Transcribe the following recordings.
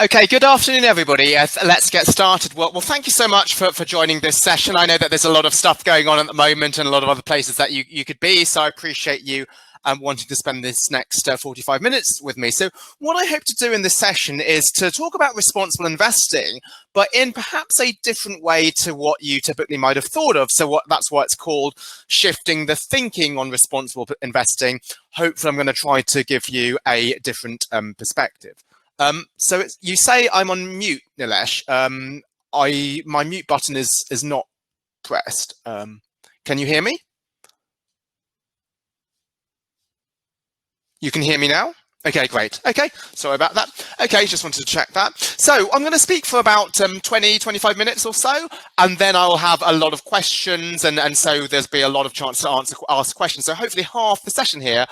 Okay, good afternoon, everybody. Let's get started. Well, thank you so much for joining this session. I know that there's a lot of stuff going on at the moment and a lot of other places that you could be, so I appreciate you wanting to spend this next 45 minutes with me. So what I hope to do in this session is to talk about responsible investing, but in perhaps a different way to what you typically might have thought of. So that's why it's called shifting the thinking on responsible investing. Hopefully, I'm going to try to give you a different perspective. So you say I'm on mute, Nilesh. My mute button is not pressed. Can you hear me? You can hear me now? Okay, great. Okay, sorry about that. Okay, just wanted to check that. So I'm going to speak for about 20, 25 minutes or so, and then I'll have a lot of questions, and so there'll be a lot of chance to ask questions. So hopefully half the session here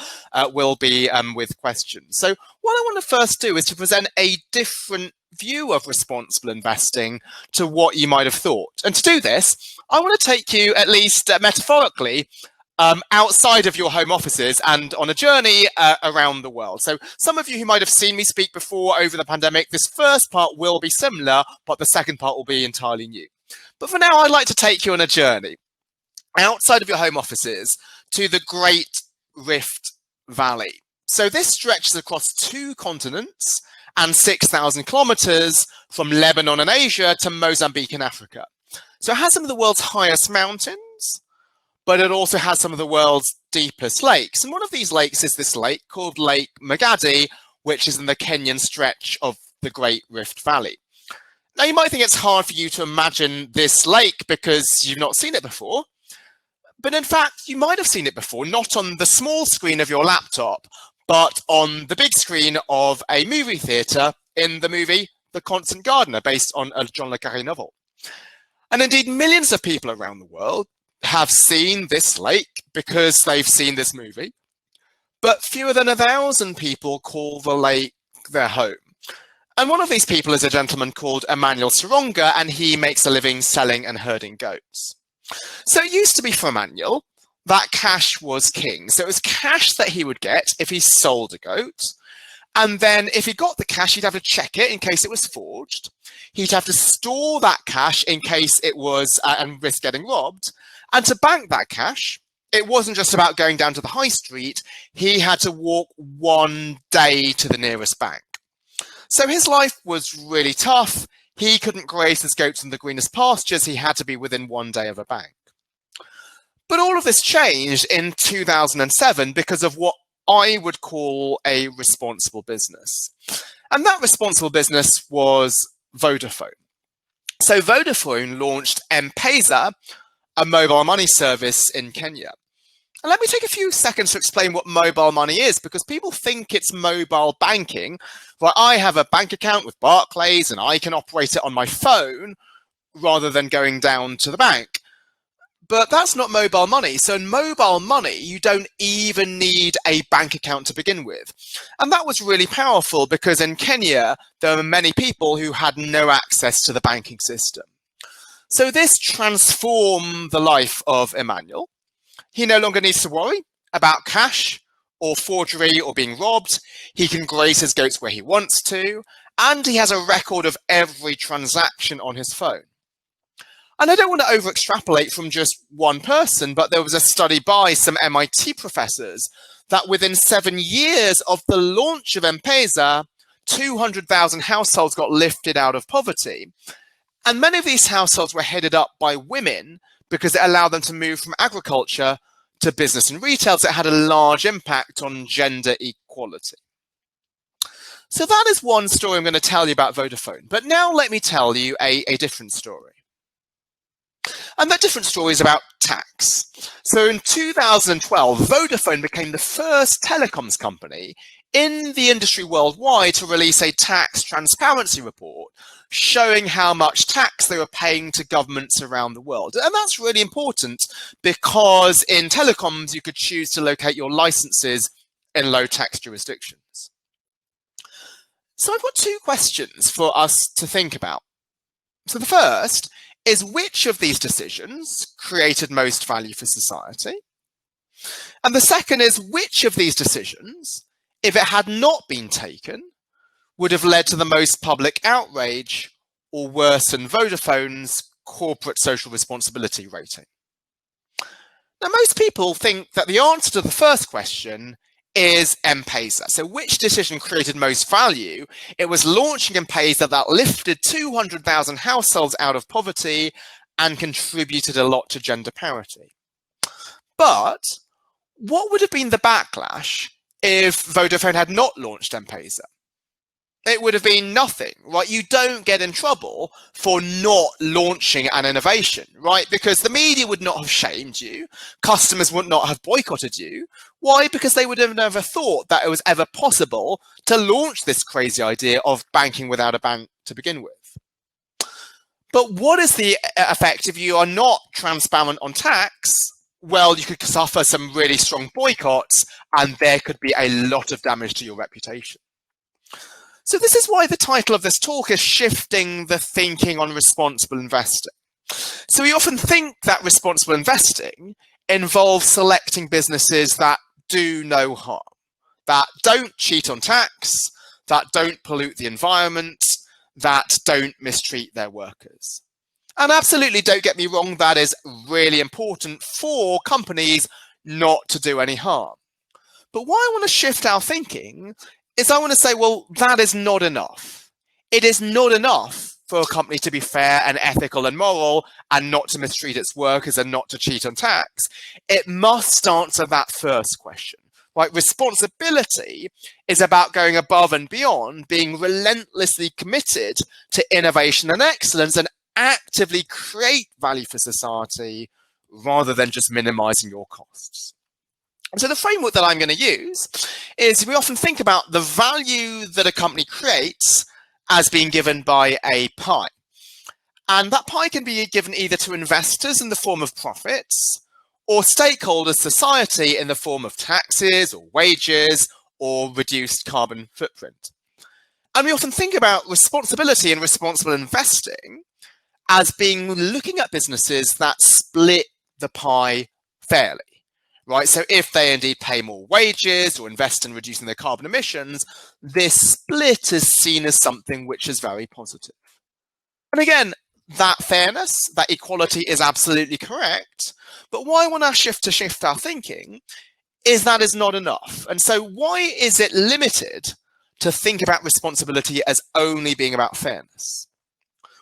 will be with questions. So what I want to first do is to present a different view of responsible investing to what you might have thought. And to do this, I want to take you, at least metaphorically, outside of your home offices and on a journey around the world. So some of you who might have seen me speak before over the pandemic, this first part will be similar, but the second part will be entirely new. But for now, I'd like to take you on a journey outside of your home offices to the Great Rift Valley. So this stretches across 2 continents and 6,000 kilometers from Lebanon and Asia to Mozambique in Africa. So it has some of the world's highest mountains, but it also has some of the world's deepest lakes. And one of these lakes is this lake called Lake Magadi, which is in the Kenyan stretch of the Great Rift Valley. Now, you might think it's hard for you to imagine this lake because you've not seen it before. But in fact, you might have seen it before, not on the small screen of your laptop, but on the big screen of a movie theatre in the movie The Constant Gardener, based on a John le Carré novel. And indeed, millions of people around the world have seen this lake because they've seen this movie, but fewer than 1,000 people call the lake their home. And one of these people is a gentleman called Emmanuel Saronga, and he makes a living selling and herding goats. So it used to be for Emmanuel that cash was king. So it was cash that he would get if he sold a goat. And then if he got the cash, he'd have to check it in case it was forged. He'd have to store that cash in case it was and risk getting robbed. And to bank that cash, it wasn't just about going down to the high street. He had to walk 1 day to the nearest bank. So his life was really tough. He couldn't graze his goats in the greenest pastures. He had to be within 1 day of a bank. But all of this changed in 2007 because of what I would call a responsible business. And that responsible business was Vodafone. So Vodafone launched M-Pesa, a mobile money service in Kenya. And let me take a few seconds to explain what mobile money is, because people think it's mobile banking. Well, I have a bank account with Barclays and I can operate it on my phone rather than going down to the bank. But that's not mobile money. So in mobile money, you don't even need a bank account to begin with. And that was really powerful because in Kenya, there were many people who had no access to the banking system. So this transformed the life of Emmanuel. He no longer needs to worry about cash or forgery or being robbed. He can graze his goats where he wants to, and he has a record of every transaction on his phone. And I don't want to over extrapolate from just one person, but there was a study by some MIT professors that within 7 years of the launch of M-Pesa, 200,000 households got lifted out of poverty. And many of these households were headed up by women because it allowed them to move from agriculture to business and retail. So it had a large impact on gender equality. So that is one story I'm going to tell you about Vodafone. But now let me tell you a different story. And that different story is about tax. So in 2012, Vodafone became the first telecoms company in the industry worldwide to release a tax transparency report showing how much tax they were paying to governments around the world. And that's really important because in telecoms, you could choose to locate your licenses in low tax jurisdictions. So I've got 2 questions for us to think about. So the first is, which of these decisions created most value for society? And the second is, which of these decisions, if it had not been taken, would have led to the most public outrage or worsened Vodafone's corporate social responsibility rating? Now, most people think that the answer to the first question is M-Pesa. So which decision created most value? It was launching M-Pesa that lifted 200,000 households out of poverty and contributed a lot to gender parity. But what would have been the backlash if Vodafone had not launched M-Pesa? It would have been nothing, right? You don't get in trouble for not launching an innovation, right? Because the media would not have shamed you. Customers would not have boycotted you. Why? Because they would have never thought that it was ever possible to launch this crazy idea of banking without a bank to begin with. But what is the effect if you are not transparent on tax? Well, you could suffer some really strong boycotts and there could be a lot of damage to your reputation. So this is why the title of this talk is Shifting the Thinking on Responsible Investing. So we often think that responsible investing involves selecting businesses that do no harm, that don't cheat on tax, that don't pollute the environment, that don't mistreat their workers. And absolutely, don't get me wrong, that is really important for companies not to do any harm. But why I want to shift our thinking is I want to say, well, that is not enough. It is not enough for a company to be fair and ethical and moral and not to mistreat its workers and not to cheat on tax. It must answer that first question. Right? Responsibility is about going above and beyond, being relentlessly committed to innovation and excellence and actively create value for society rather than just minimizing your costs. And so the framework that I'm going to use is we often think about the value that a company creates as being given by a pie. And that pie can be given either to investors in the form of profits or stakeholders, society, in the form of taxes or wages or reduced carbon footprint. And we often think about responsibility and responsible investing as being looking at businesses that split the pie fairly. Right, so if they indeed pay more wages or invest in reducing their carbon emissions, this split is seen as something which is very positive. And again, that fairness, that equality is absolutely correct. But why I want to shift our thinking is that is not enough. And so why is it limited to think about responsibility as only being about fairness?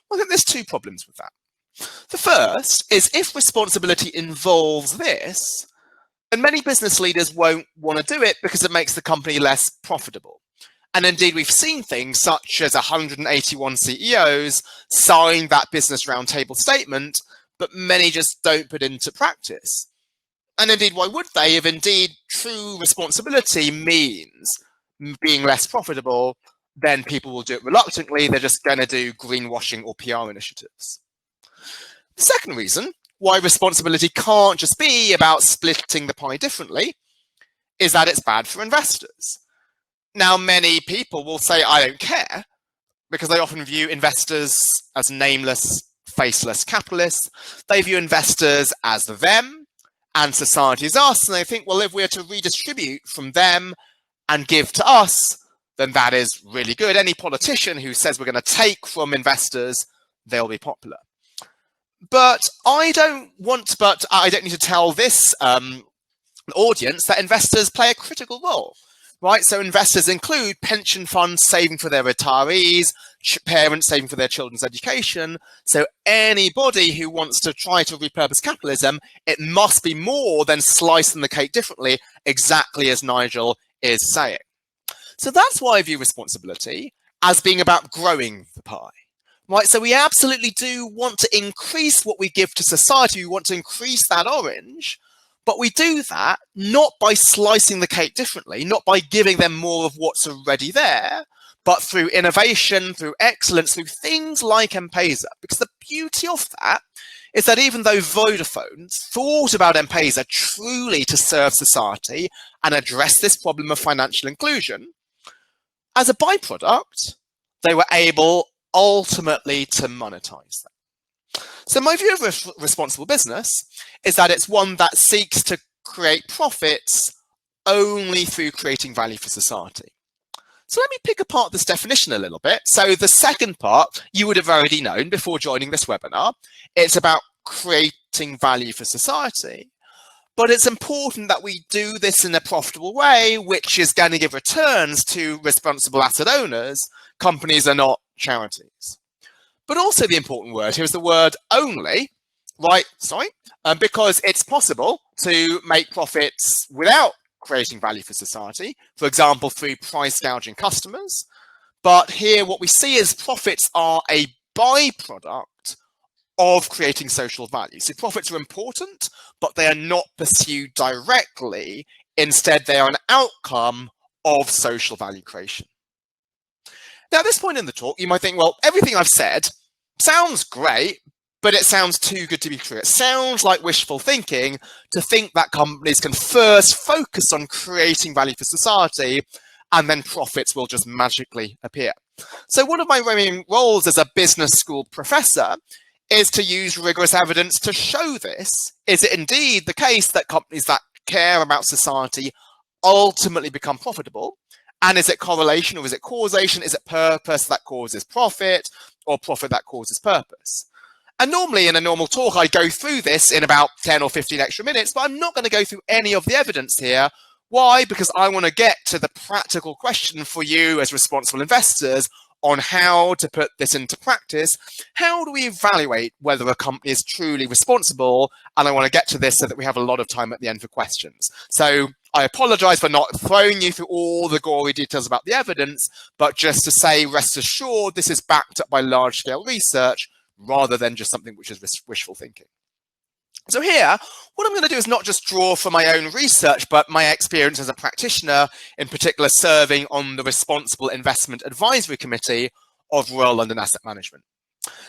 Well, I think there's two problems with that. The first is if responsibility involves this, and many business leaders won't want to do it because it makes the company less profitable. And indeed, we've seen things such as 181 CEOs sign that business roundtable statement, but many just don't put into practice. And indeed, why would they if indeed true responsibility means being less profitable, then people will do it reluctantly. They're just going to do greenwashing or PR initiatives. The second reason why responsibility can't just be about splitting the pie differently is that it's bad for investors. Now, many people will say, I don't care, because they often view investors as nameless, faceless capitalists. They view investors as them and society as us. And they think, well, if we're to redistribute from them and give to us, then that is really good. Any politician who says we're going to take from investors, they'll be popular. But I don't need to tell this audience that investors play a critical role, right? So investors include pension funds saving for their retirees, parents saving for their children's education. So anybody who wants to try to repurpose capitalism, it must be more than slicing the cake differently, exactly as Nigel is saying. So that's why I view responsibility as being about growing the pie. Right, so we absolutely do want to increase what we give to society. We want to increase that orange, but we do that not by slicing the cake differently, not by giving them more of what's already there, but through innovation, through excellence, through things like M-Pesa. Because the beauty of that is that even though Vodafone thought about M-Pesa truly to serve society and address this problem of financial inclusion, as a byproduct, they were able ultimately to monetize that. So my view of responsible business is that it's one that seeks to create profits only through creating value for society. So let me pick apart this definition a little bit. So the second part, you would have already known before joining this webinar. It's about creating value for society. But it's important that we do this in a profitable way, which is going to give returns to responsible asset owners. Companies are not charities. But also the important word here is the word only, right? Because it's possible to make profits without creating value for society, for example, through price gouging customers. But here what we see is profits are a byproduct of creating social value. So profits are important, but they are not pursued directly. Instead, they are an outcome of social value creation. Now, at this point in the talk, you might think, well, everything I've said sounds great, but it sounds too good to be true. It sounds like wishful thinking to think that companies can first focus on creating value for society and then profits will just magically appear. So one of my main roles as a business school professor is to use rigorous evidence to show this. Is it indeed the case that companies that care about society ultimately become profitable? And is it correlation or is it causation? Is it purpose that causes profit or profit that causes purpose? And normally in a normal talk, I go through this in about 10 or 15 extra minutes, but I'm not going to go through any of the evidence here. Why? Because I want to get to the practical question for you as responsible investors on how to put this into practice. How do we evaluate whether a company is truly responsible? And I want to get to this so that we have a lot of time at the end for questions. So I apologize for not throwing you through all the gory details about the evidence, but just to say, rest assured, this is backed up by large-scale research rather than just something which is wishful thinking. So here, what I'm going to do is not just draw from my own research, but my experience as a practitioner, in particular serving on the Responsible Investment Advisory Committee of Royal London Asset Management.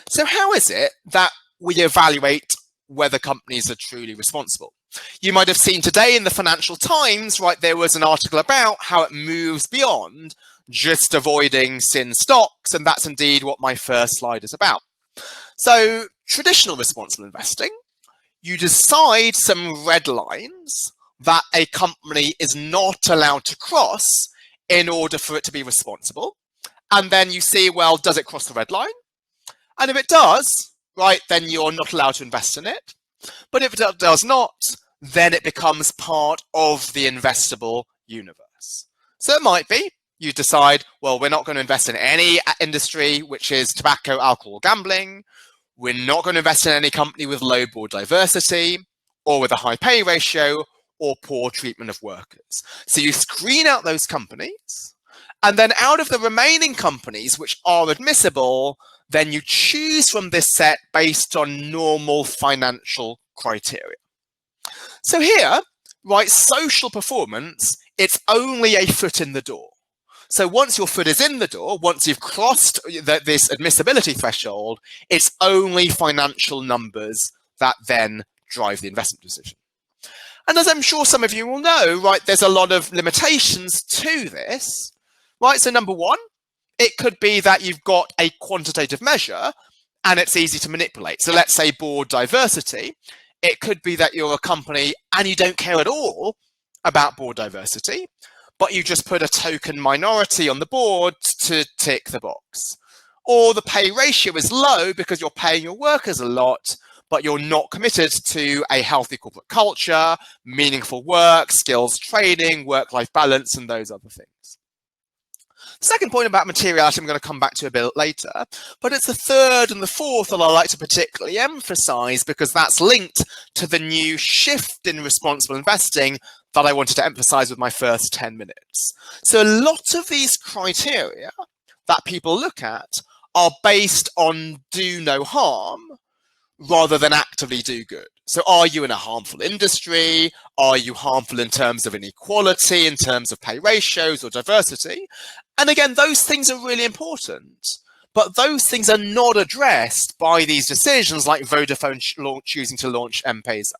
So how is it that we evaluate whether companies are truly responsible? You might have seen today in the Financial Times, right, there was an article about how it moves beyond just avoiding sin stocks, and that's indeed what my first slide is about. So traditional responsible investing, you decide some red lines that a company is not allowed to cross in order for it to be responsible. And then you see, well, does it cross the red line? And if it does, right, then you're not allowed to invest in it. But if it does not, then it becomes part of the investable universe. So it might be you decide, well, we're not going to invest in any industry which is tobacco, alcohol, gambling. We're not going to invest in any company with low board diversity or with a high pay ratio or poor treatment of workers. So you screen out those companies, and then out of the remaining companies which are admissible, then you choose from this set based on normal financial criteria. So here, right, social performance, it's only a foot in the door. So once your foot is in the door, once you've crossed this admissibility threshold, it's only financial numbers that then drive the investment decision. And as I'm sure some of you will know, right, there's a lot of limitations to this, right? So number one, it could be that you've got a quantitative measure and it's easy to manipulate. So let's say board diversity. It could be that you're a company and you don't care at all about board diversity, but you just put a token minority on the board to tick the box. Or the pay ratio is low because you're paying your workers a lot, but you're not committed to a healthy corporate culture, meaningful work, skills training, work-life balance, and those other things. The second point about materiality I'm going to come back to a bit later, but it's the third and the fourth that I like to particularly emphasize because that's linked to the new shift in responsible investing that I wanted to emphasize with my first 10 minutes. So a lot of these criteria that people look at are based on do no harm rather than actively do good. So are you in a harmful industry? Are you harmful in terms of inequality, in terms of pay ratios or diversity? And again, those things are really important, but those things are not addressed by these decisions like Vodafone choosing to launch M-Pesa.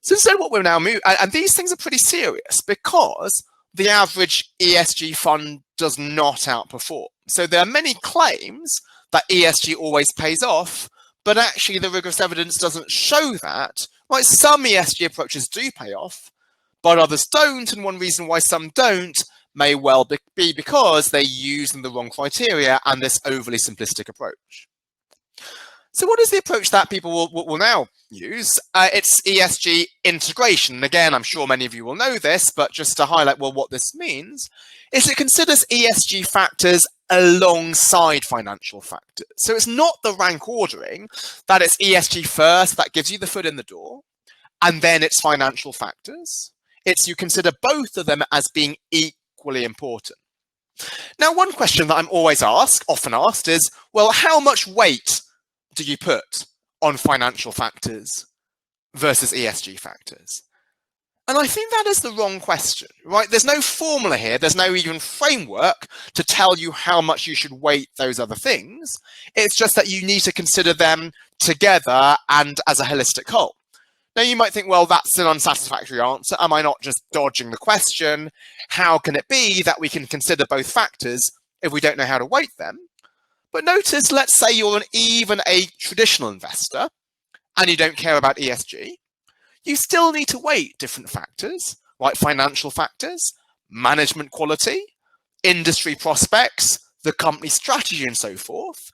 So instead what we're now moving, and these things are pretty serious because the average ESG fund does not outperform. So there are many claims that ESG always pays off, but actually the rigorous evidence doesn't show that. Right? Some ESG approaches do pay off, but others don't. And one reason why some don't may well be because they're using the wrong criteria and this overly simplistic approach. So what is the approach that people will now use? It's ESG integration. And again, I'm sure many of you will know this, but just to highlight what this means, is it considers ESG factors alongside financial factors. So it's not the rank ordering, that it's ESG first, that gives you the foot in the door, and then it's financial factors. It's you consider both of them as being equally important. Now, one question that I'm always often asked is, well, how much weight do you put on financial factors versus ESG factors? And I think that is the wrong question, right? There's no formula here. There's no even framework to tell you how much you should weight those other things. It's just that you need to consider them together and as a holistic whole. Now, you might think, well, that's an unsatisfactory answer. Am I not just dodging the question? How can it be that we can consider both factors if we don't know how to weight them? But notice, let's say you're even a traditional investor and you don't care about ESG. You still need to weight different factors, like financial factors, management quality, industry prospects, the company strategy, and so forth.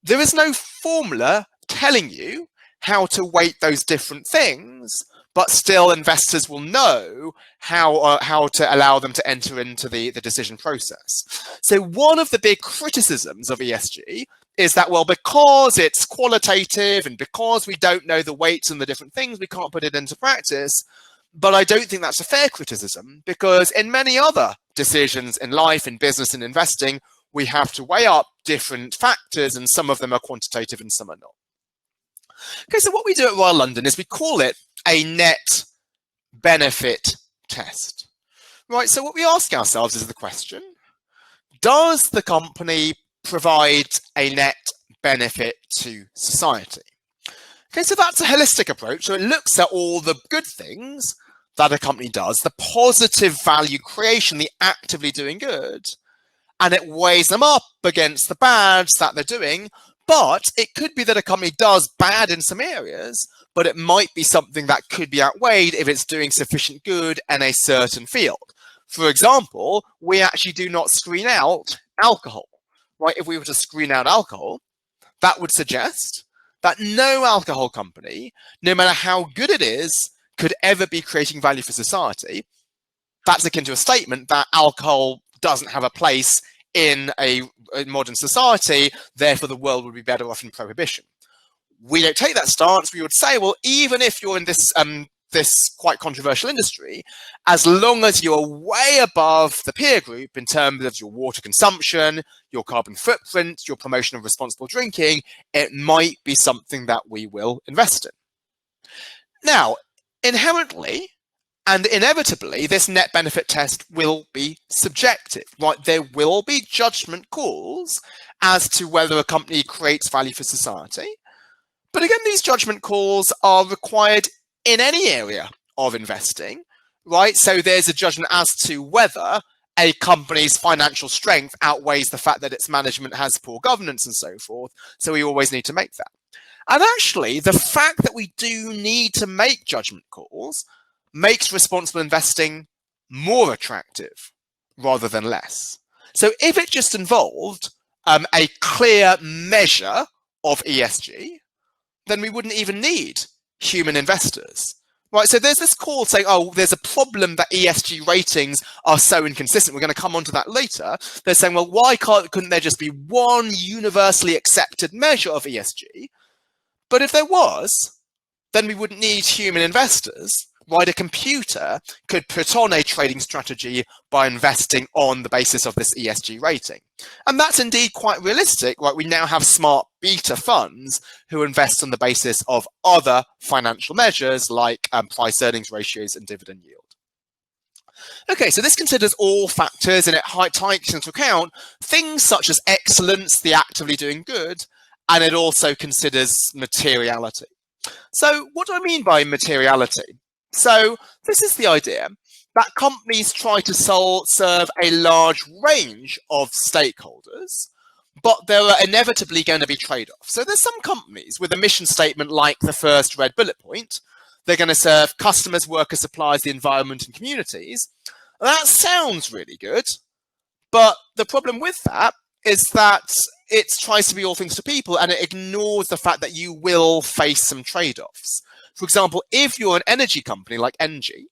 There is no formula telling you how to weight those different things, but still investors will know how to allow them to enter into the decision process. So one of the big criticisms of ESG is that, well, because it's qualitative and because we don't know the weights and the different things, we can't put it into practice. But I don't think that's a fair criticism, because in many other decisions in life, in business and investing, we have to weigh up different factors, and some of them are quantitative and some are not. Okay, so what we do at Royal London is we call it a net benefit test. Right, so what we ask ourselves is the question, does the company provide a net benefit to society? Okay, so that's a holistic approach. So it looks at all the good things that a company does, the positive value creation, the actively doing good, and it weighs them up against the bads that they're doing. But it could be that a company does bad in some areas, but it might be something that could be outweighed if it's doing sufficient good in a certain field. For example, we actually do not screen out alcohol, right? If we were to screen out alcohol, that would suggest that no alcohol company, no matter how good it is, could ever be creating value for society. That's akin to a statement that alcohol doesn't have a place in a modern society, therefore the world would be better off in prohibition. We don't take that stance. We would say, well, even if you're in this this quite controversial industry, as long as you're way above the peer group in terms of your water consumption, your carbon footprint, your promotion of responsible drinking, it might be something that we will invest in. Now, inherently and inevitably, this net benefit test will be subjective, right? There will be judgment calls as to whether a company creates value for society. But again, these judgment calls are required in any area of investing, right? So there's a judgment as to whether a company's financial strength outweighs the fact that its management has poor governance and so forth. So we always need to make that. And actually, the fact that we do need to make judgment calls makes responsible investing more attractive rather than less. So if it just involved a clear measure of ESG, then we wouldn't even need human investors, right? So there's this call saying, oh, there's a problem that ESG ratings are so inconsistent. We're going to come on to that later. They're saying, well, why couldn't there just be one universally accepted measure of ESG? But if there was, then we wouldn't need human investors, right? A computer could put on a trading strategy by investing on the basis of this ESG rating. And that's indeed quite realistic, right? We now have smart beta funds who invest on the basis of other financial measures like price earnings ratios and dividend yield. Okay, so this considers all factors and it takes into account things such as excellence, the actively doing good, and it also considers materiality. So what do I mean by materiality? So this is the idea that companies try to serve a large range of stakeholders, but there are inevitably going to be trade-offs. So there's some companies with a mission statement like the first red bullet point. They're going to serve customers, workers, suppliers, the environment, and communities. That sounds really good, But the problem with that is that it tries to be all things to people and it ignores the fact that you will face some trade-offs. For example, if you're an energy company like Engie,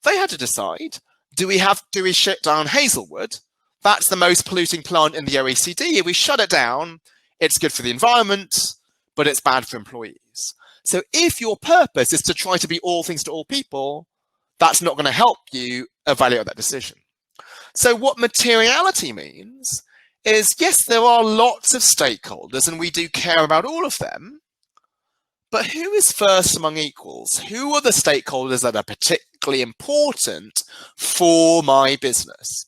they had to decide, do we shut down Hazelwood? That's the most polluting plant in the OECD. If we shut it down, it's good for the environment, but it's bad for employees. So if your purpose is to try to be all things to all people, that's not going to help you evaluate that decision. So what materiality means is, yes, there are lots of stakeholders and we do care about all of them, but who is first among equals? Who are the stakeholders that are particularly important for my business?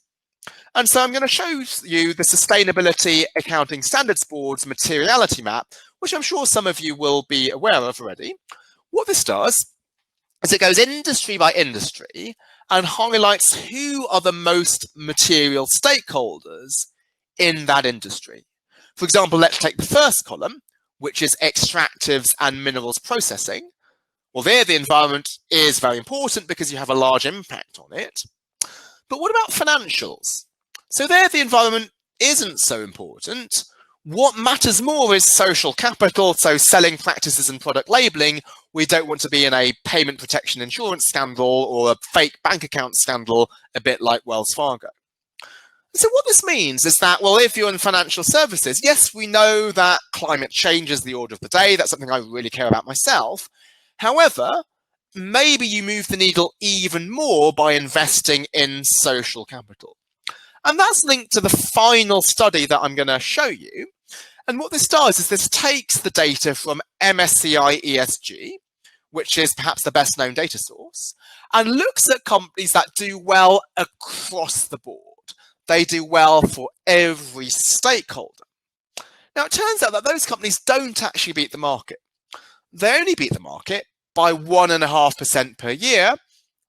And so I'm going to show you the Sustainability Accounting Standards Board's materiality map, which I'm sure some of you will be aware of already. What this does is it goes industry by industry and highlights who are the most material stakeholders in that industry. For example, let's take the first column, which is extractives and minerals processing. Well, there the environment is very important because you have a large impact on it. But what about financials? So there the environment isn't so important. What matters more is social capital, so selling practices and product labeling. We don't want to be in a payment protection insurance scandal or a fake bank account scandal, a bit like Wells Fargo. So what this means is that, well, if you're in financial services, yes, we know that climate change is the order of the day. That's something I really care about myself. However, maybe you move the needle even more by investing in social capital. And that's linked to the final study that I'm going to show you. And what this does is this takes the data from MSCI ESG, which is perhaps the best known data source, and looks at companies that do well across the board. They do well for every stakeholder. Now, it turns out that those companies don't actually beat the market. They only beat the market by 1.5% per year,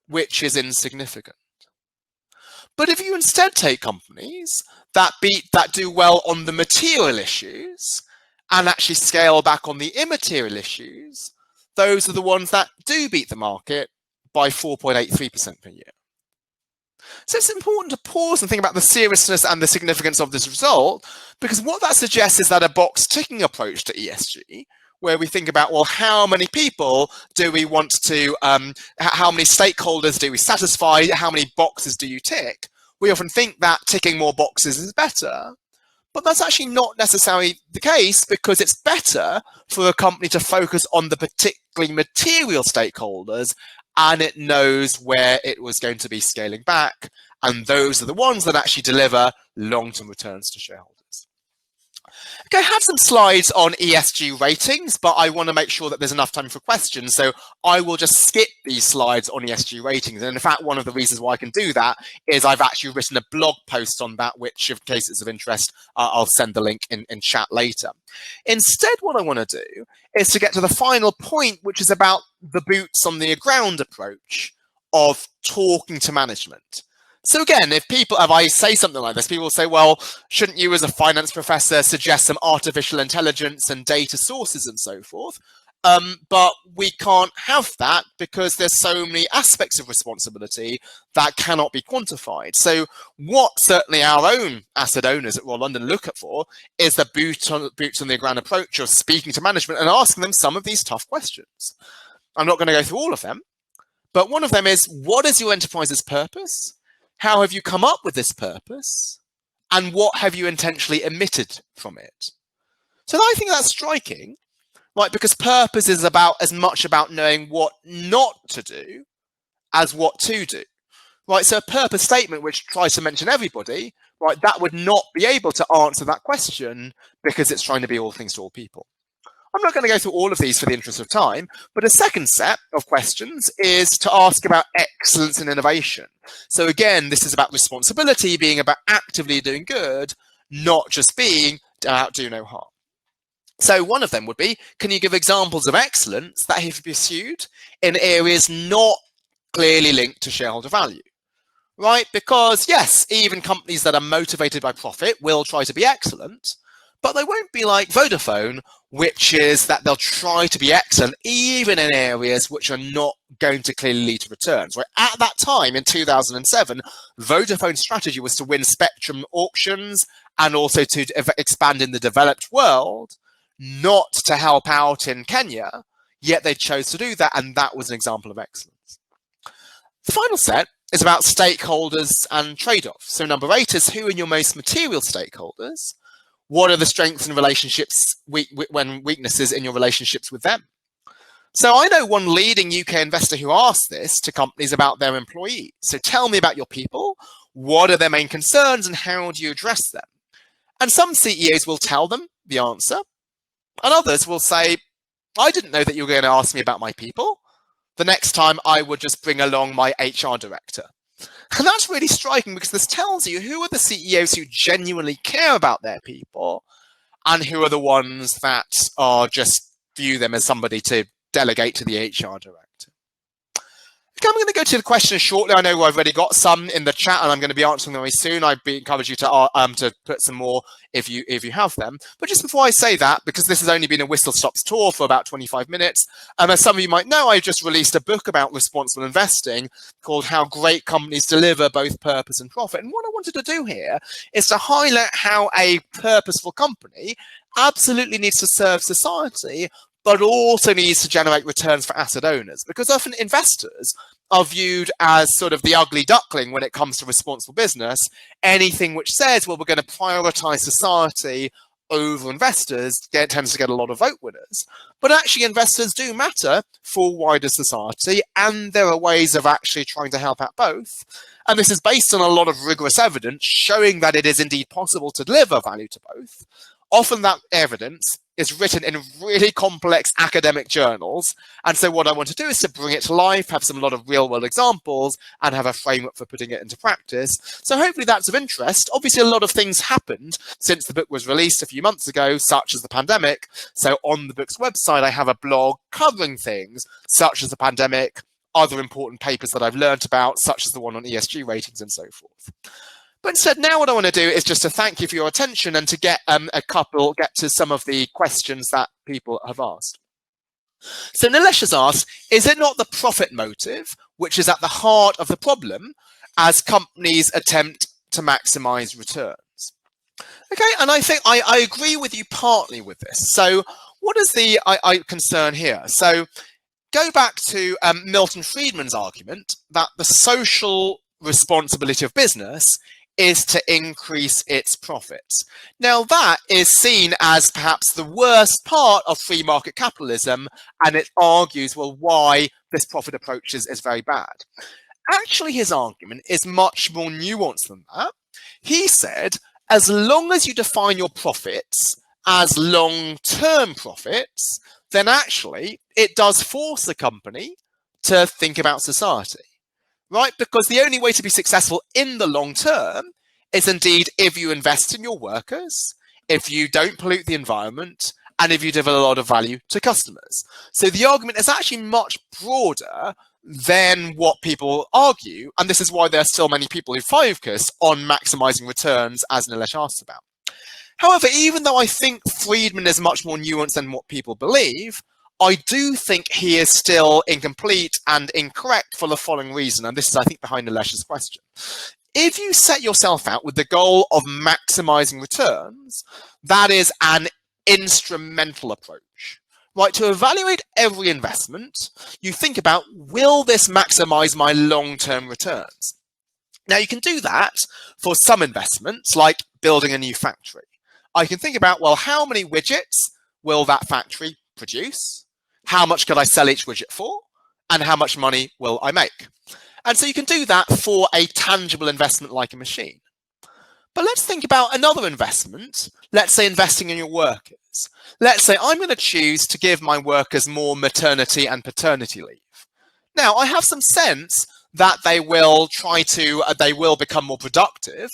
which is insignificant. But if you instead take companies that do well on the material issues and actually scale back on the immaterial issues, those are the ones that do beat the market by 4.83% per year. So it's important to pause and think about the seriousness and the significance of this result, because what that suggests is that a box ticking approach to ESG, where we think about, well, how many people do we want to, how many stakeholders do we satisfy, how many boxes do you tick? We often think that ticking more boxes is better, but that's actually not necessarily the case, because it's better for a company to focus on the particularly material stakeholders, and it knows where it was going to be scaling back, and those are the ones that actually deliver long-term returns to shareholders. Okay, I have some slides on ESG ratings, but I want to make sure that there's enough time for questions, so I will just skip these slides on ESG ratings. And in fact, one of the reasons why I can do that is I've actually written a blog post on that, which, in case it's of interest, I'll send the link in chat later. Instead, what I want to do is to get to the final point, which is about the boots on the ground approach of talking to management. So again, if I say something like this, people will say, well, shouldn't you as a finance professor suggest some artificial intelligence and data sources and so forth? But we can't have that because there's so many aspects of responsibility that cannot be quantified. So what certainly our own asset owners at Royal London look at for is the boots on the ground approach of speaking to management and asking them some of these tough questions. I'm not going to go through all of them, but one of them is, what is your enterprise's purpose? How have you come up with this purpose? And what have you intentionally omitted from it? So I think that's striking, right? Because purpose is as much about knowing what not to do as what to do, right? So a purpose statement which tries to mention everybody, right, that would not be able to answer that question because it's trying to be all things to all people. I'm not going to go through all of these for the interest of time, but a second set of questions is to ask about excellence and innovation. So again, this is about responsibility, being about actively doing good, not just being out do no harm. So one of them would be, can you give examples of excellence that have pursued in areas not clearly linked to shareholder value? Right? Because yes, even companies that are motivated by profit will try to be excellent, But they won't be like Vodafone, which is that they'll try to be excellent even in areas which are not going to clearly lead to returns. Right? At that time in 2007, Vodafone's strategy was to win spectrum auctions and also to expand in the developed world, not to help out in Kenya, yet they chose to do that, and that was an example of excellence. The final set is about stakeholders and trade-offs. So number 8 is who are your most material stakeholders? What are the strengths and relationships when weaknesses in your relationships with them? So I know one leading UK investor who asked this to companies about their employees. So tell me about your people. What are their main concerns and how do you address them? And some CEOs will tell them the answer, and others will say, I didn't know that you were going to ask me about my people. The next time I would just bring along my HR director. And that's really striking because this tells you who are the CEOs who genuinely care about their people and who are the ones that are just view them as somebody to delegate to the HR director. Okay, I'm going to go to the questions shortly. I know I've already got some in the chat and I'm going to be answering them very soon. I'd encourage you to put some more if you have them. But just before I say that, because this has only been a whistle-stops tour for about 25 minutes, as some of you might know, I just released a book about responsible investing called How Great Companies Deliver Both Purpose and Profit. And what I wanted to do here is to highlight how a purposeful company absolutely needs to serve society, but also needs to generate returns for asset owners, because often investors are viewed as sort of the ugly duckling when it comes to responsible business. Anything which says, well, we're going to prioritize society over investors tends to get a lot of vote winners. But actually, investors do matter for wider society, and there are ways of actually trying to help out both. And this is based on a lot of rigorous evidence showing that it is indeed possible to deliver value to both. Often that evidence is written in really complex academic journals. And so what I want to do is to bring it to life, have a lot of real world examples, and have a framework for putting it into practice. So hopefully that's of interest. Obviously, a lot of things happened since the book was released a few months ago, such as the pandemic. So on the book's website, I have a blog covering things such as the pandemic, other important papers that I've learned about, such as the one on ESG ratings and so forth. But instead, now what I want to do is just to thank you for your attention and to get to some of the questions that people have asked. So Nilesh has asked, is it not the profit motive which is at the heart of the problem as companies attempt to maximize returns? Okay, and I think I agree with you partly with this. So what is the concern here? So go back to Milton Friedman's argument that the social responsibility of business is to increase its profits. Now that is seen as perhaps the worst part of free market capitalism, and it argues, well, why this profit approach is very bad. Actually, his argument is much more nuanced than that. He said, as long as you define your profits as long-term profits, then actually it does force the company to think about society. Right? Because the only way to be successful in the long term is indeed if you invest in your workers, if you don't pollute the environment, and if you deliver a lot of value to customers. So the argument is actually much broader than what people argue, and this is why there are still many people who focus on maximizing returns, as Nilesh asked about. However, even though I think Friedman is much more nuanced than what people believe, I do think he is still incomplete and incorrect for the following reason, and this is, I think, behind Nilesh's question. If you set yourself out with the goal of maximizing returns, that is an instrumental approach. Right, to evaluate every investment, you think about, will this maximize my long-term returns? Now, you can do that for some investments, like building a new factory. I can think about, well, how many widgets will that factory produce? How much could I sell each widget for? And how much money will I make? And so you can do that for a tangible investment like a machine. But let's think about another investment. Let's say investing in your workers. Let's say I'm going to choose to give my workers more maternity and paternity leave. Now, I have some sense that they will become more productive,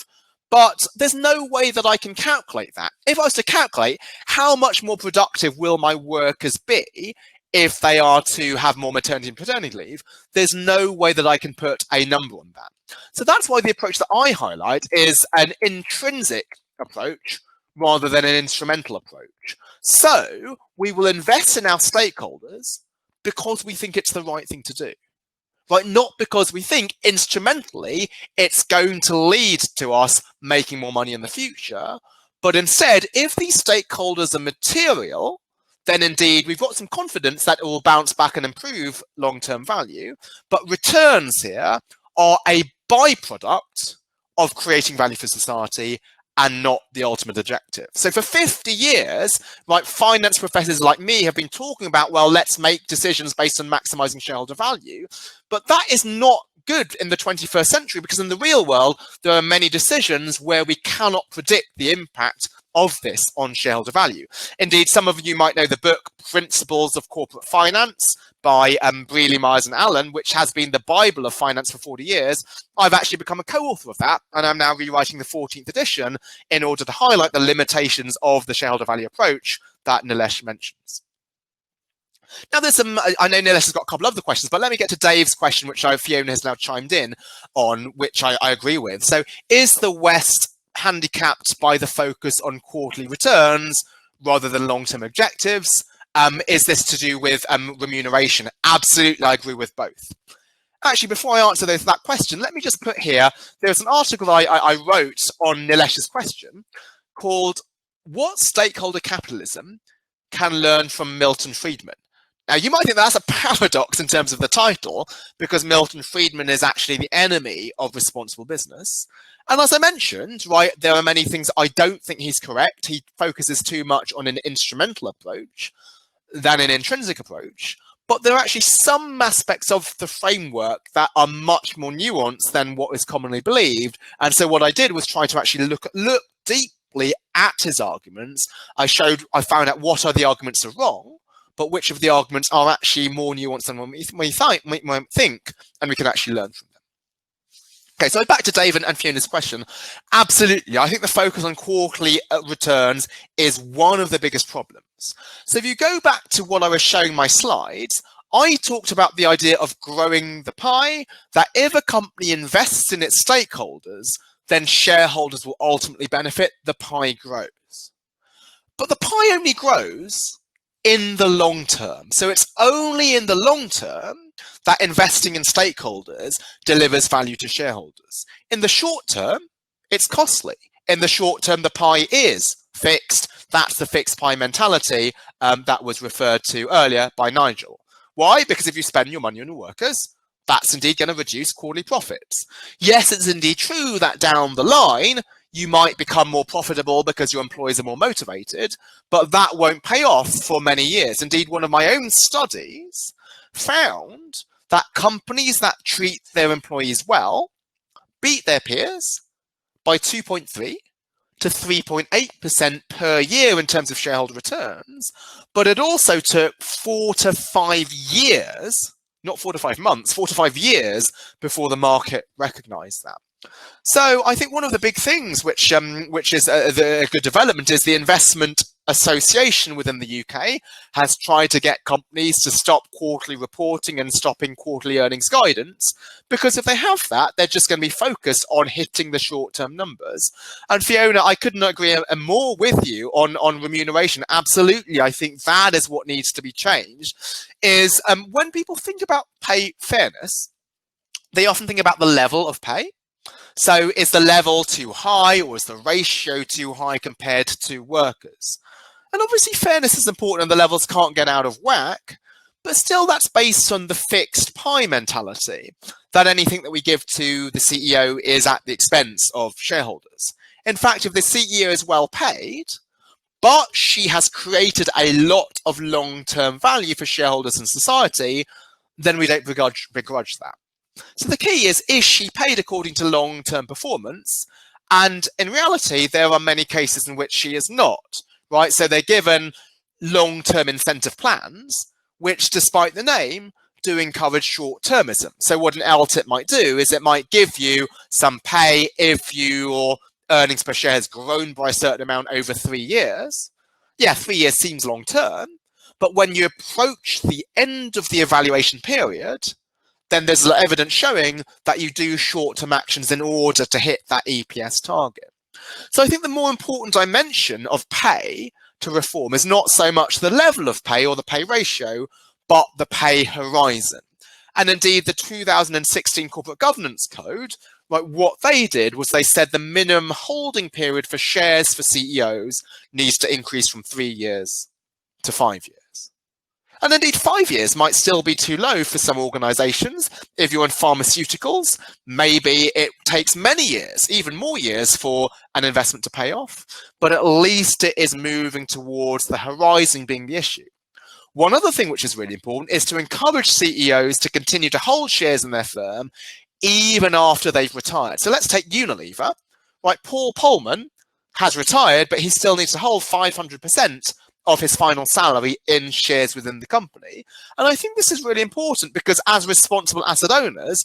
but there's no way that I can calculate that. If I was to calculate how much more productive will my workers be if they are to have more maternity and paternity leave, there's no way that I can put a number on that. So that's why the approach that I highlight is an intrinsic approach rather than an instrumental approach. So we will invest in our stakeholders because we think it's the right thing to do. Right, not because we think instrumentally it's going to lead to us making more money in the future, but instead, if these stakeholders are material, then indeed we've got some confidence that it will bounce back and improve long-term value. But returns here are a byproduct of creating value for society and not the ultimate objective. So for 50 years, right, finance professors like me have been talking about, well, let's make decisions based on maximizing shareholder value. But that is not good in the 21st century, because in the real world, there are many decisions where we cannot predict the impact of this on shareholder value. Indeed, some of you might know the book Principles of Corporate Finance by Brealey, Myers and Allen, which has been the Bible of finance for 40 years. I've actually become a co-author of that, and I'm now rewriting the 14th edition in order to highlight the limitations of the shareholder value approach that Nilesh mentions. Now, there's some, I know Nilesh has got a couple of other questions, but let me get to Dave's question, which Fiona has now chimed in on, which I agree with. So, is the West handicapped by the focus on quarterly returns rather than long-term objectives? Is this to do with remuneration? Absolutely, I agree with both. Actually, before I answer that question, let me just put here, there's an article I wrote on Nilesh's question called What Stakeholder Capitalism Can Learn from Milton Friedman. Now, you might think that's a paradox in terms of the title, because Milton Friedman is actually the enemy of responsible business. And as I mentioned, right, there are many things I don't think he's correct. He focuses too much on an instrumental approach than an intrinsic approach. But there are actually some aspects of the framework that are much more nuanced than what is commonly believed. And so what I did was try to actually look deeply at his arguments. I found out what are the arguments are wrong, but which of the arguments are actually more nuanced than we think, and we can actually learn from them. Okay, so back to Dave and Fiona's question. Absolutely, I think the focus on quarterly returns is one of the biggest problems. So if you go back to what I was showing my slides, I talked about the idea of growing the pie, that if a company invests in its stakeholders, then shareholders will ultimately benefit, the pie grows. But the pie only grows in the long term. So it's only in the long term that investing in stakeholders delivers value to shareholders. In the short term, it's costly. In the short term, the pie is fixed. That's the fixed pie mentality that was referred to earlier by Nigel. Why? Because if you spend your money on your workers, that's indeed going to reduce quarterly profits. Yes, it's indeed true that down the line, you might become more profitable because your employees are more motivated, but that won't pay off for many years. Indeed, one of my own studies found that companies that treat their employees well beat their peers by 2.3 to 3.8% per year in terms of shareholder returns, but it also took 4 to 5 years, not 4 to 5 months, 4 to 5 years before the market recognized that. So I think one of the big things which is a good development is the Investment Association within the UK has tried to get companies to stop quarterly reporting and stopping quarterly earnings guidance, because if they have that, they're just going to be focused on hitting the short-term numbers. And Fiona, I couldn't agree more with you on remuneration. Absolutely, I think that is what needs to be changed, is when people think about pay fairness, they often think about the level of pay. So is the level too high, or is the ratio too high compared to workers? And obviously fairness is important and the levels can't get out of whack, but still that's based on the fixed pie mentality, that anything that we give to the CEO is at the expense of shareholders. In fact, if the CEO is well paid, but she has created a lot of long-term value for shareholders and society, then we don't begrudge that. So the key is she paid according to long-term performance? And in reality, there are many cases in which she is not, right? So they're given long-term incentive plans, which despite the name, do encourage short-termism. So what an LTIP might do is it might give you some pay if your earnings per share has grown by a certain amount over 3 years. Yeah, 3 years seems long-term, but when you approach the end of the evaluation period, then there's evidence showing that you do short-term actions in order to hit that EPS target. So I think the more important dimension of pay to reform is not so much the level of pay or the pay ratio, but the pay horizon. And indeed, the 2016 Corporate Governance Code, right, what they did was they said the minimum holding period for shares for CEOs needs to increase from 3 years to 5 years. And indeed, 5 years might still be too low for some organizations. If you're in pharmaceuticals, maybe it takes many years, even more years, for an investment to pay off. But at least it is moving towards the horizon being the issue. One other thing which is really important is to encourage CEOs to continue to hold shares in their firm even after they've retired. So let's take Unilever. Right, Paul Polman has retired, but he still needs to hold 500% of his final salary in shares within the company. And I think this is really important because as responsible asset owners,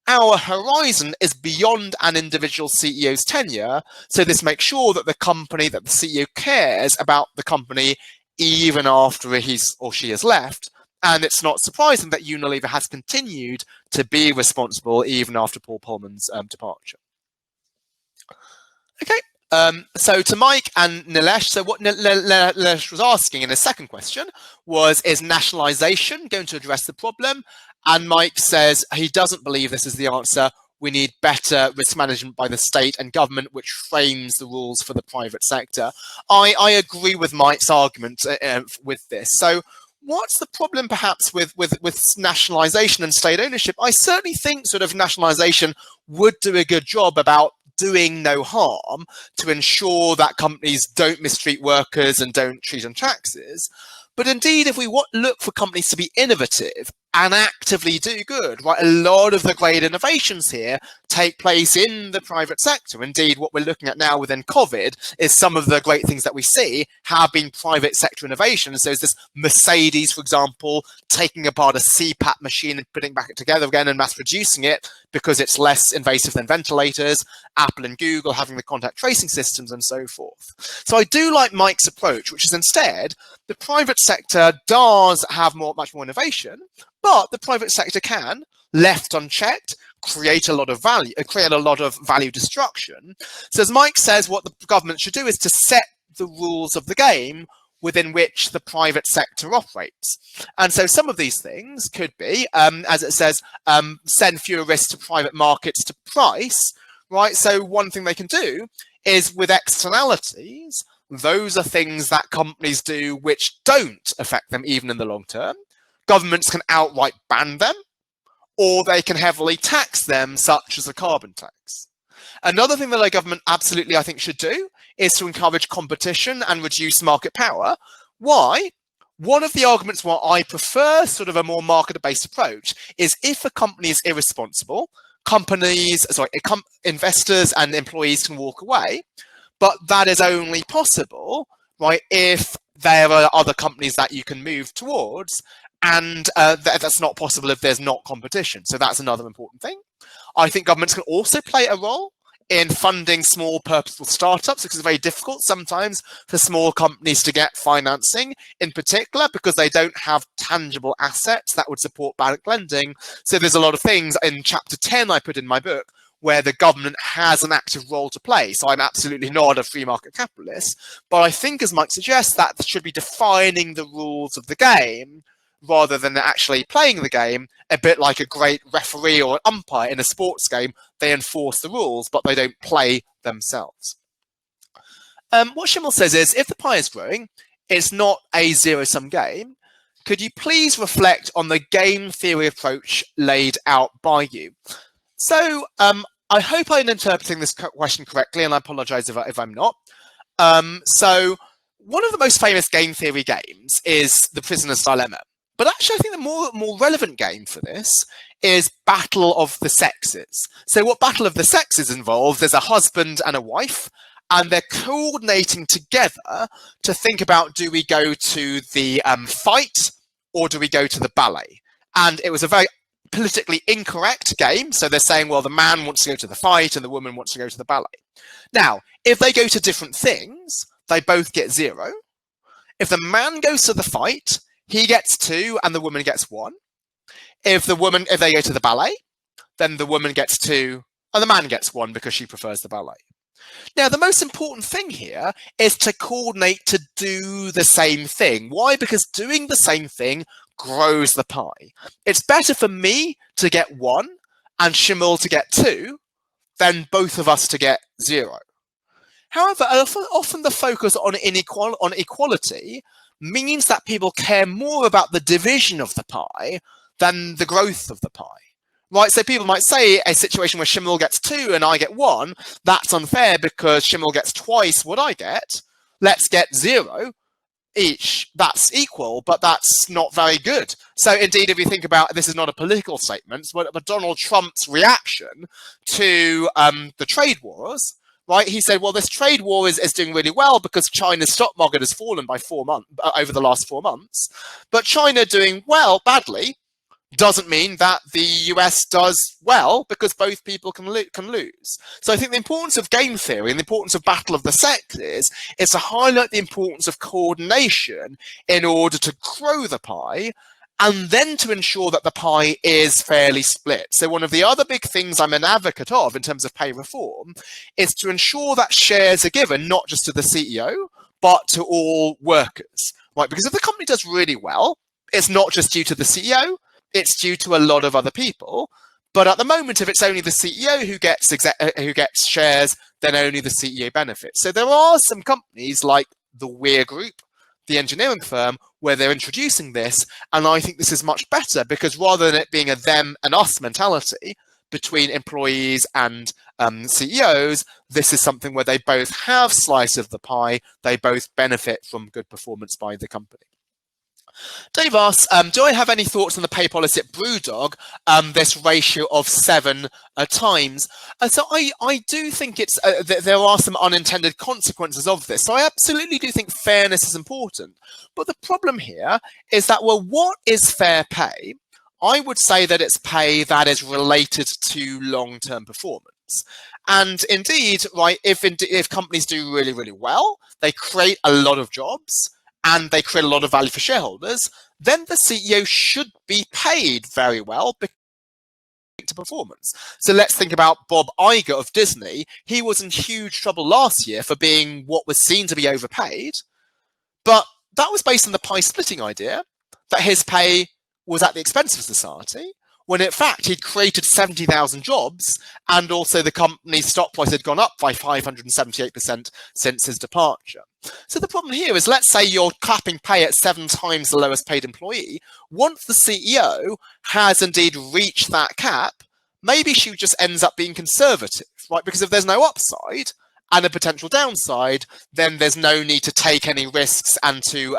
our horizon is beyond an individual CEO's tenure. So this makes sure that the company, that the CEO cares about the company even after he's or she has left. And it's not surprising that Unilever has continued to be responsible even after Paul Polman's departure. Okay, so to Mike and Nilesh, so what Nilesh was asking in his second question was, is nationalisation going to address the problem? And Mike says he doesn't believe this is the answer. We need better risk management by the state and government, which frames the rules for the private sector. I agree with Mike's argument with this. So what's the problem perhaps with nationalisation and state ownership? I certainly think sort of nationalisation would do a good job about doing no harm to ensure that companies don't mistreat workers and don't treat on taxes. But indeed, if we look for companies to be innovative and actively do good, right, a lot of the great innovations here take place in the private sector. Indeed, what we're looking at now within COVID is some of the great things that we see have been private sector innovations. So there's this Mercedes, for example, taking apart a CPAP machine and putting it back together again and mass producing it because it's less invasive than ventilators. Apple and Google having the contact tracing systems and so forth. So I do like Mike's approach, which is instead the private sector does have much more innovation, but the private sector can, left unchecked, create a lot of value destruction. So as Mike says, what the government should do is to set the rules of the game within which the private sector operates. And so some of these things could be, as it says, send fewer risks to private markets to price, right? So one thing they can do is with externalities, those are things that companies do which don't affect them even in the long term. Governments can outright ban them, or they can heavily tax them, such as a carbon tax. Another thing that a government absolutely, I think, should do is to encourage competition and reduce market power. Why? One of the arguments why I prefer sort of a more market-based approach is if a company is irresponsible, investors and employees can walk away, but that is only possible, right, if there are other companies that you can move towards, and that's not possible if there's not competition. So that's another important thing. I think governments can also play a role in funding small purposeful startups, because it's very difficult sometimes for small companies to get financing, in particular because they don't have tangible assets that would support bank lending. So there's a lot of things in chapter 10 I put in my book where the government has an active role to play. So I'm absolutely not a free market capitalist, but I think, as Mike suggests, that should be defining the rules of the game rather than actually playing the game, a bit like a great referee or an umpire in a sports game. They enforce the rules, but they don't play themselves. What Schimmel says is, if the pie is growing, it's not a zero-sum game. Could you please reflect on the game theory approach laid out by you? So I hope I'm interpreting this question correctly, and I apologize if I'm not. So one of the most famous game theory games is The Prisoner's Dilemma. But actually, I think the more relevant game for this is Battle of the Sexes. So what Battle of the Sexes involves is a husband and a wife, and they're coordinating together to think about, do we go to the fight or do we go to the ballet? And it was a very politically incorrect game. So they're saying, well, the man wants to go to the fight and the woman wants to go to the ballet. Now, if they go to different things, they both get 0. If the man goes to the fight, he gets 2 and the woman gets 1. If they go to the ballet, then the woman gets 2 and the man gets 1 because she prefers the ballet. Now, the most important thing here is to coordinate to do the same thing. Why? Because doing the same thing grows the pie. It's better for me to get 1 and Shimul to get 2 than both of us to get 0. However, often the focus on equality means that people care more about the division of the pie than the growth of the pie. Right, so people might say a situation where Shimul gets 2 and I get 1, that's unfair because Shimul gets twice what I get. Let's get 0 each. That's equal, but that's not very good. So indeed, if you think about, this is not a political statement, but Donald Trump's reaction to the trade wars, right? He said, well, this trade war is doing really well because China's stock market has fallen by 4 months over the last 4 months. But China doing well badly doesn't mean that the US does well, because both people can lose. So I think the importance of game theory and the importance of battle of the sexes is to highlight the importance of coordination in order to grow the pie, and then to ensure that the pie is fairly split. So one of the other big things I'm an advocate of in terms of pay reform is to ensure that shares are given not just to the CEO, but to all workers, right? Because if the company does really well, it's not just due to the CEO, it's due to a lot of other people. But at the moment, if it's only the CEO who gets shares, then only the CEO benefits. So there are some companies like the Weir Group, the engineering firm, where they're introducing this. And I think this is much better because rather than it being a them and us mentality between employees and CEOs, this is something where they both have slice of the pie. They both benefit from good performance by the company. Dave asks, do I have any thoughts on the pay policy at Brewdog, this ratio of 7 times? So I do think it's there are some unintended consequences of this. So I absolutely do think fairness is important. But the problem here is that, well, what is fair pay? I would say that it's pay that is related to long-term performance. And indeed, right, if companies do really, really well, they create a lot of jobs, and they create a lot of value for shareholders, then the CEO should be paid very well to performance. So let's think about Bob Iger of Disney. He was in huge trouble last year for being what was seen to be overpaid, but that was based on the pie splitting idea that his pay was at the expense of society, when in fact he'd created 70,000 jobs, and also the company's stock price had gone up by 578% since his departure. So the problem here is, let's say you're capping pay at 7 times the lowest paid employee. Once the CEO has indeed reached that cap, maybe she just ends up being conservative, right? Because if there's no upside and a potential downside, then there's no need to take any risks and to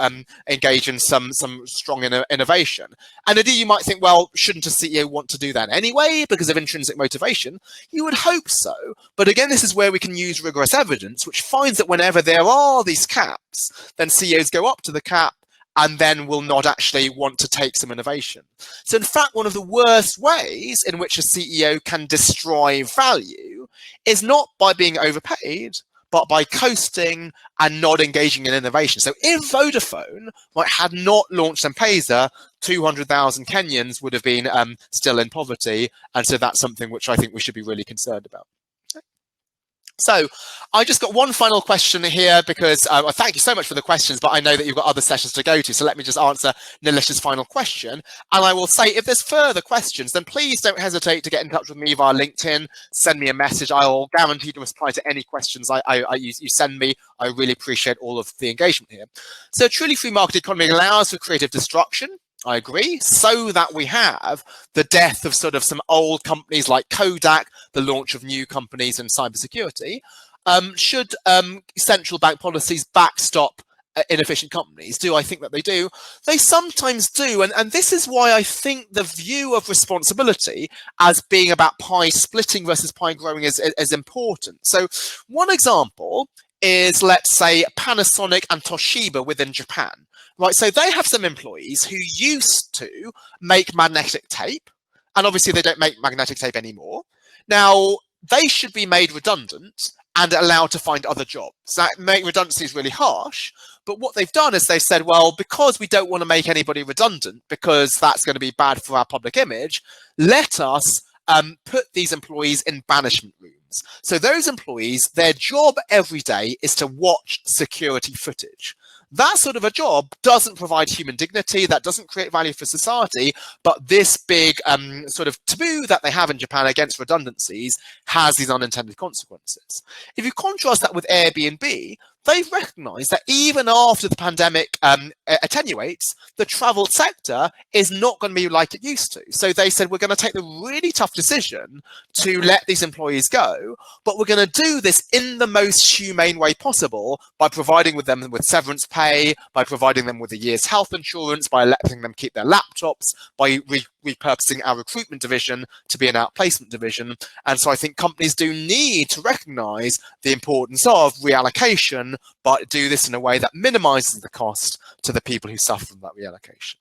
engage in some strong innovation. And indeed, you might think, well, shouldn't a CEO want to do that anyway because of intrinsic motivation? You would hope so. But again, this is where we can use rigorous evidence, which finds that whenever there are these caps, then CEOs go up to the cap and then will not actually want to take some innovation. So in fact, one of the worst ways in which a CEO can destroy value is not by being overpaid, but by coasting and not engaging in innovation. So if Vodafone had not launched M-Pesa, 200,000 Kenyans would have been still in poverty. And so that's something which I think we should be really concerned about. So I just got one final question here, because thank you so much for the questions, but I know that you've got other sessions to go to. So let me just answer Nilesh's final question. And I will say, if there's further questions, then please don't hesitate to get in touch with me via LinkedIn, send me a message. I'll guarantee to reply to any questions you send me. I really appreciate all of the engagement here. So a truly free market economy allows for creative destruction. I agree, so that we have the death of sort of some old companies like Kodak, the launch of new companies in cybersecurity. Should central bank policies backstop inefficient companies? Do I think that they do? They sometimes do, and this is why I think the view of responsibility as being about pie splitting versus pie growing is important. So one example is, let's say, Panasonic and Toshiba within Japan. Right, so they have some employees who used to make magnetic tape, and obviously they don't make magnetic tape anymore. Now, they should be made redundant and allowed to find other jobs. That make redundancy is really harsh, but what they've done is they've said, well, because we don't want to make anybody redundant, because that's going to be bad for our public image, let us put these employees in banishment rooms. surveillance. So those employees, their job every day is to watch security footage. That sort of a job doesn't provide human dignity, that doesn't create value for society, but this big sort of taboo that they have in Japan against redundancies has these unintended consequences. If you contrast that with Airbnb, they've recognized that even after the pandemic attenuates, the travel sector is not going to be like it used to. So they said, we're going to take the really tough decision to let these employees go, but we're going to do this in the most humane way possible by providing them with severance pay, by providing them with a year's health insurance, by letting them keep their laptops, by repurposing our recruitment division to be an outplacement division. And so I think companies do need to recognize the importance of reallocation, but do this in a way that minimizes the cost to the people who suffer from that reallocation.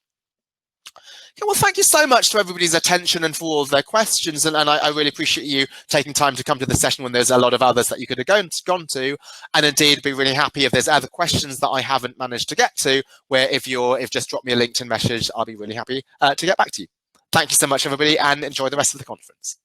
Okay, well, thank you so much to everybody's attention and for all of their questions. And I really appreciate you taking time to come to the session when there's a lot of others that you could have gone to. And indeed, be really happy if there's other questions that I haven't managed to get to, where if just drop me a LinkedIn message, I'll be really happy to get back to you. Thank you so much, everybody, and enjoy the rest of the conference.